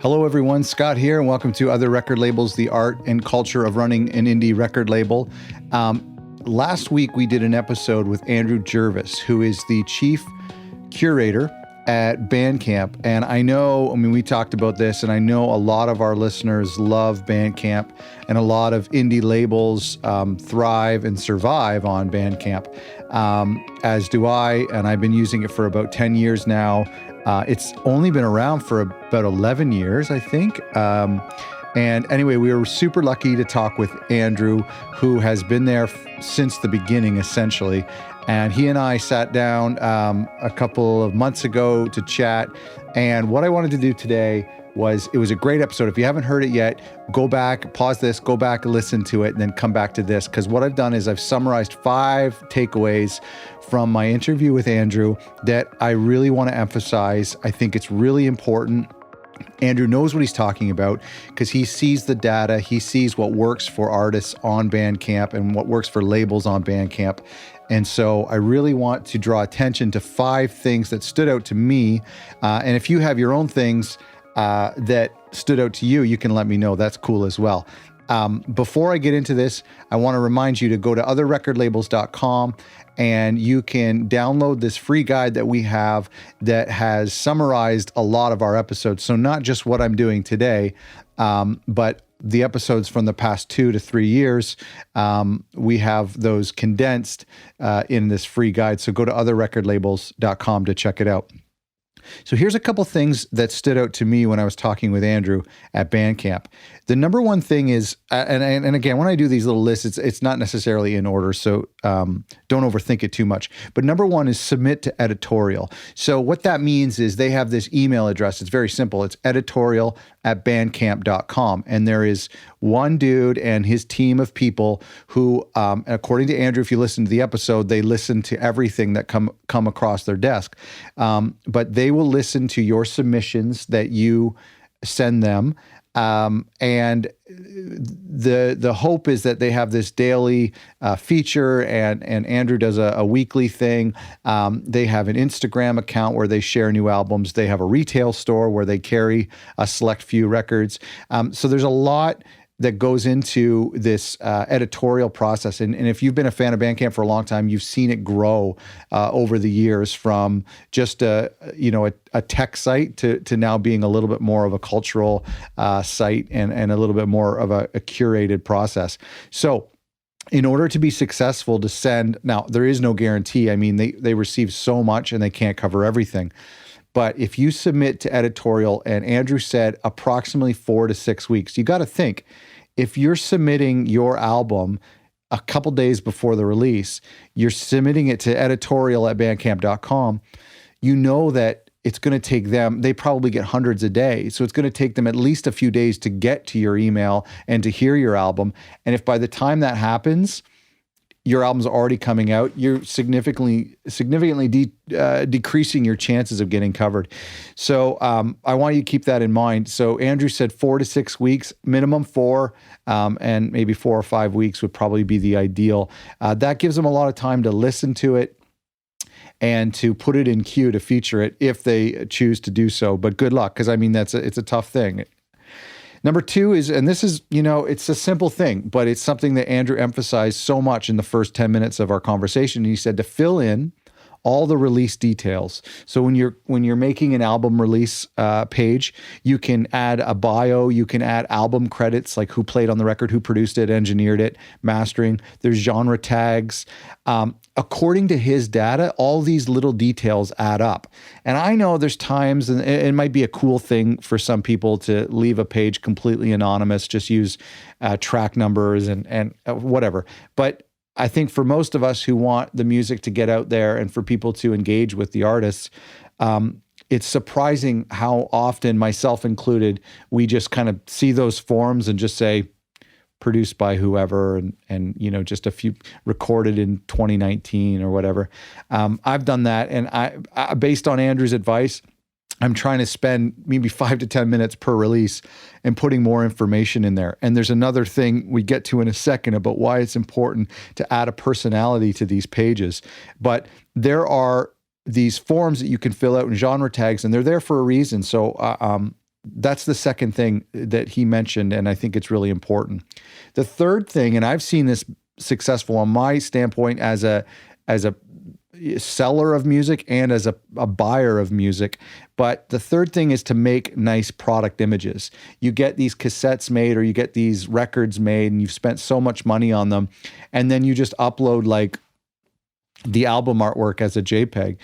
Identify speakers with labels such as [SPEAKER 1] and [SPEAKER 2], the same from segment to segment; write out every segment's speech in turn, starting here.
[SPEAKER 1] Hello everyone, Scott here, and welcome to Other Record Labels, the art and culture of running an indie record label. Last week we did an episode with Andrew Jervis, who is the chief curator at Bandcamp. And we talked about this, and I know a lot of our listeners love Bandcamp, and a lot of indie labels thrive and survive on Bandcamp, as do I, and I've been using it for about 10 years now. It's only been around for about 11 years, I think. And anyway, we were super lucky to talk with Andrew, who has been there since the beginning, essentially. And he and I sat down a couple of months ago to chat. And what I wanted to do today it was a great episode. If you haven't heard it yet, go back, pause this, go back and listen to it, and then come back to this. Because what I've done is I've summarized 5 takeaways from my interview with Andrew that I really want to emphasize. I think it's really important. Andrew knows what he's talking about because he sees the data. He sees what works for artists on Bandcamp and what works for labels on Bandcamp. And so I really want to draw attention to 5 things that stood out to me. And if you have your own things that stood out to you, you can let me know. That's cool as well. Before I get into this, I want to remind you to go to otherrecordlabels.com, and you can download this free guide that we have that has summarized a lot of our episodes. So not just what I'm doing today, but the episodes from the past 2 to 3 years. We have those condensed in this free guide. So go to otherrecordlabels.com to check it out. So here's a couple things that stood out to me when I was talking with Andrew at Bandcamp. The number one thing is, and again, when I do these little lists, it's not necessarily in order, so don't overthink it too much. But number one is submit to Editorial. So what that means is they have this email address. It's very simple. It's editorial@bandcamp.com. And there is one dude and his team of people who, according to Andrew, if you listen to the episode, they listen to everything that come across their desk. But they will listen to your submissions that you send them. And the hope is that they have this daily feature, and Andrew does a weekly thing. They have an Instagram account where they share new albums. They have a retail store where they carry a select few records. So there's a lot that goes into this editorial process. And if you've been a fan of Bandcamp for a long time, you've seen it grow over the years from just a tech site to now being a little bit more of a cultural site and a little bit more of a curated process. So in order to be successful to send, now there is no guarantee. I mean, they receive so much and they can't cover everything. But if you submit to Editorial, and Andrew said approximately 4 to 6 weeks, you got to think, if you're submitting your album a couple days before the release, you're submitting it to editorial@bandcamp.com, you know that it's going to take them, they probably get hundreds a day. So it's going to take them at least a few days to get to your email and to hear your album. And if by the time that happens, your album's already coming out, you're significantly decreasing your chances of getting covered. So I want you to keep that in mind. So Andrew said 4 to 6 weeks, minimum 4, and maybe 4 or 5 weeks would probably be the ideal. That gives them a lot of time to listen to it and to put it in queue to feature it if they choose to do so. But good luck, because I mean, it's a tough thing. Number 2 is, and this is, it's a simple thing, but it's something that Andrew emphasized so much in the first 10 minutes of our conversation. He said to fill in all the release details. So when you're making an album release page, you can add a bio, you can add album credits, like who played on the record, who produced it, engineered it, mastering. There's genre tags. According to his data, all these little details add up. And I know there's times, and it might be a cool thing for some people to leave a page completely anonymous, just use track numbers and whatever. But I think for most of us who want the music to get out there and for people to engage with the artists, it's surprising how often, myself included, we just kind of see those forms and just say, produced by whoever, and just a few recorded in 2019 or whatever. I've done that, and I based on Andrew's advice, I'm trying to spend maybe 5 to 10 minutes per release and putting more information in there. And there's another thing we get to in a second about why it's important to add a personality to these pages. But there are these forms that you can fill out in genre tags, and they're there for a reason. So that's the second thing that he mentioned, and I think it's really important. The third thing, and I've seen this successful on my standpoint as a seller of music and as a buyer of music. But the third thing is to make nice product images. You get these cassettes made or you get these records made and you've spent so much money on them, and then you just upload like the album artwork as a JPEG.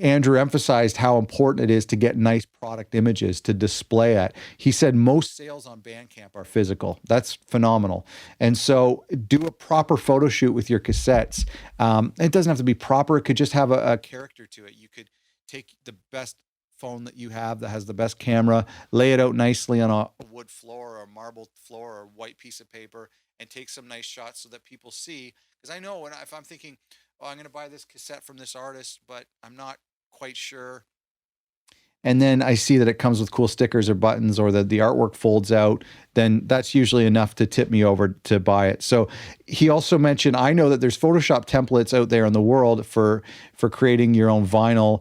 [SPEAKER 1] Andrew emphasized how important it is to get nice product images to display at. He said most sales on Bandcamp are physical. That's phenomenal. And so do a proper photo shoot with your cassettes. It doesn't have to be proper. It could just have a character to it. You could take the best phone that you have that has the best camera, lay it out nicely on a wood floor or a marble floor or a white piece of paper, and take some nice shots so that people see. Because I know if I'm thinking, oh, I'm going to buy this cassette from this artist, but I'm not quite sure. And then I see that it comes with cool stickers or buttons, or that the artwork folds out, then that's usually enough to tip me over to buy it. So he also mentioned, I know that there's Photoshop templates out there in the world for creating your own vinyl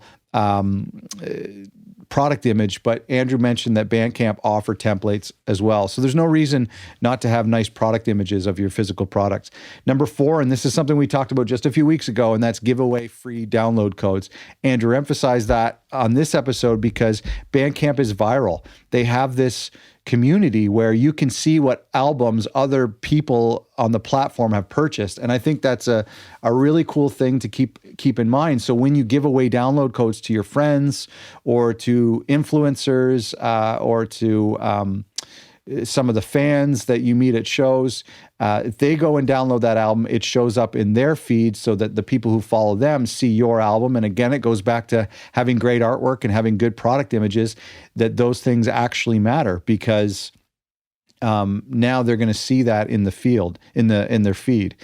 [SPEAKER 1] product image, but Andrew mentioned that Bandcamp offer templates as well. So there's no reason not to have nice product images of your physical products. Number 4, and this is something we talked about just a few weeks ago, and that's give away free download codes. Andrew emphasized that on this episode because Bandcamp is viral. They have this community where you can see what albums other people on the platform have purchased. And I think that's a really cool thing to keep in mind. So when you give away download codes to your friends or to influencers or to some of the fans that you meet at shows, if they go and download that album, it shows up in their feed so that the people who follow them see your album. And again, it goes back to having great artwork and having good product images, that those things actually matter, because now they're going to see that in the field, in their feed.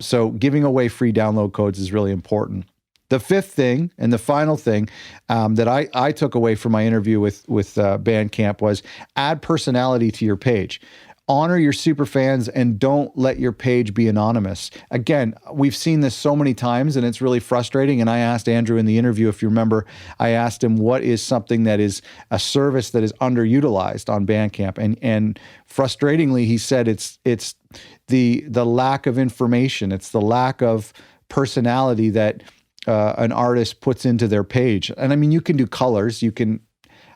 [SPEAKER 1] So giving away free download codes is really important. The fifth thing and the final thing that I took away from my interview with Bandcamp was add personality to your page. Honor your super fans and don't let your page be anonymous. Again, we've seen this so many times and it's really frustrating. And I asked Andrew in the interview, if you remember, I asked him what is something that is a service that is underutilized on Bandcamp. And frustratingly, he said it's the lack of information. It's the lack of personality that an artist puts into their page. And I mean, you can do colors.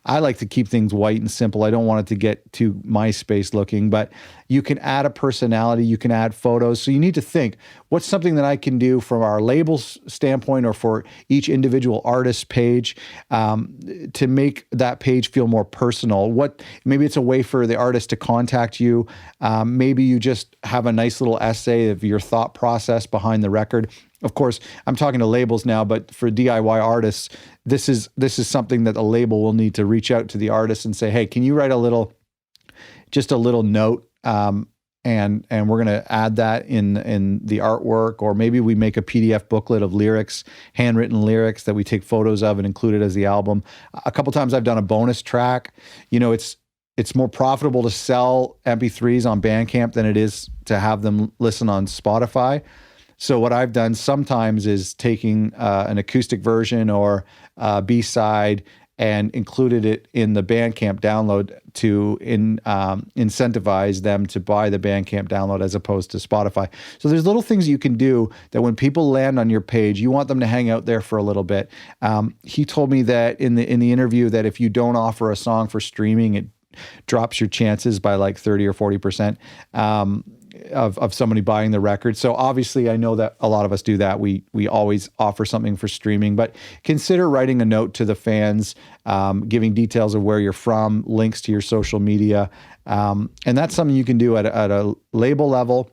[SPEAKER 1] I like to keep things white and simple. I don't want it to get too MySpace looking, but you can add a personality, you can add photos. So you need to think, what's something that I can do from our label's standpoint or for each individual artist's page to make that page feel more personal? Maybe it's a way for the artist to contact you. Maybe you just have a nice little essay of your thought process behind the record. Of course, I'm talking to labels now, but for DIY artists, this is something that a label will need to reach out to the artist and say, hey, can you write just a little note, and we're going to add that in the artwork, or maybe we make a PDF booklet of lyrics, handwritten lyrics that we take photos of and include it as the album. A couple times I've done a bonus track. It's more profitable to sell MP3s on Bandcamp than it is to have them listen on Spotify. So what I've done sometimes is taking an acoustic version or a B-side and included it in the Bandcamp download to incentivize them to buy the Bandcamp download as opposed to Spotify. So there's little things you can do that when people land on your page, you want them to hang out there for a little bit. He told me that in the interview that if you don't offer a song for streaming, it drops your chances by like 30 or 40%. Of somebody buying the record. So obviously I know that a lot of us do that. We always offer something for streaming, but consider writing a note to the fans, giving details of where you're from, links to your social media. And that's something you can do at a label level.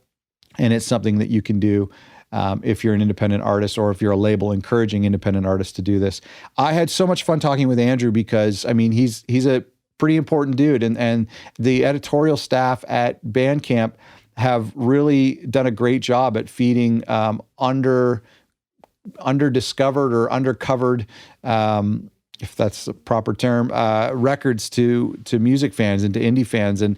[SPEAKER 1] And it's something that you can do if you're an independent artist or if you're a label encouraging independent artists to do this. I had so much fun talking with Andrew because, I mean, he's a pretty important dude. And the editorial staff at Bandcamp have really done a great job at feeding underdiscovered or undercovered, if that's the proper term, records to music fans and to indie fans, and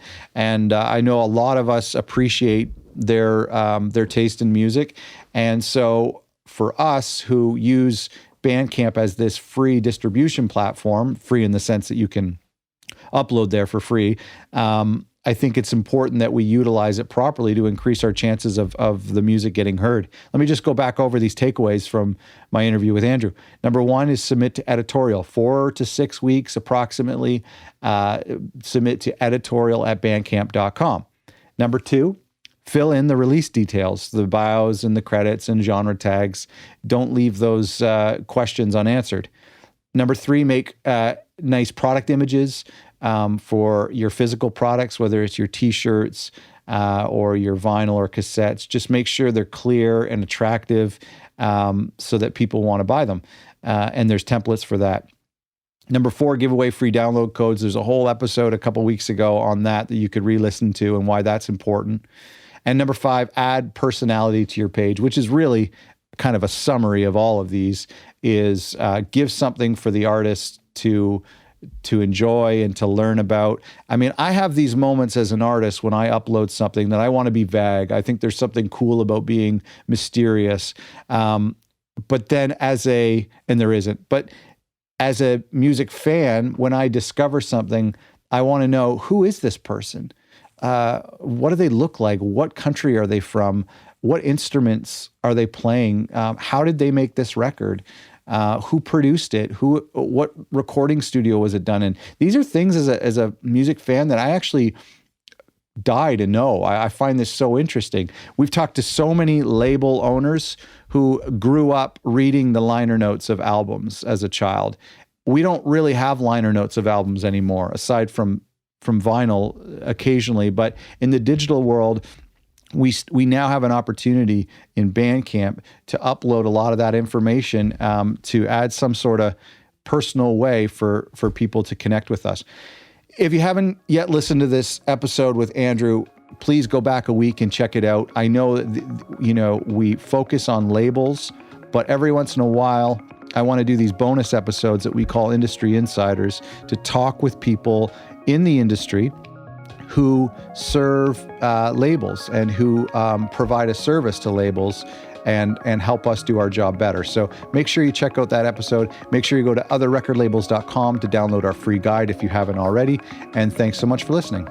[SPEAKER 1] I know a lot of us appreciate their taste in music, and so for us who use Bandcamp as this free distribution platform, free in the sense that you can upload there for free. I think it's important that we utilize it properly to increase our chances of the music getting heard. Let me just go back over these takeaways from my interview with Andrew. Number one is submit to Editorial. 4 to 6 weeks approximately. Submit to editorial@bandcamp.com. Number two, fill in the release details, the bios and the credits and genre tags. Don't leave those questions unanswered. Number three, make nice product images for your physical products, whether it's your t-shirts or your vinyl or cassettes. Just make sure they're clear and attractive so that people want to buy them. And there's templates for that. Number four, give away free download codes. There's a whole episode a couple weeks ago on that you could re-listen to and why that's important. And number five, add personality to your page, which is really kind of a summary of all of these, is give something for the artist to enjoy and to learn about. I mean, I have these moments as an artist when I upload something that I want to be vague. I think there's something cool about being mysterious. But then and there isn't, but as a music fan, when I discover something, I want to know, who is this person? What do they look like? What country are they from? What instruments are they playing? How did they make this record? Who produced it? What recording studio was it done in? These are things as a music fan that I actually die to know. I find this so interesting. We've talked to so many label owners who grew up reading the liner notes of albums as a child. We don't really have liner notes of albums anymore, aside from vinyl occasionally. But in the digital world, we now have an opportunity in Bandcamp to upload a lot of that information to add some sort of personal way for people to connect with us. If you haven't yet listened to this episode with Andrew, please go back a week and check it out. I know that, we focus on labels, but every once in a while, I want to do these bonus episodes that we call Industry Insiders to talk with people in the industry who serve labels and who provide a service to labels and help us do our job better. So make sure you check out that episode. Make sure you go to otherrecordlabels.com to download our free guide if you haven't already. And thanks so much for listening.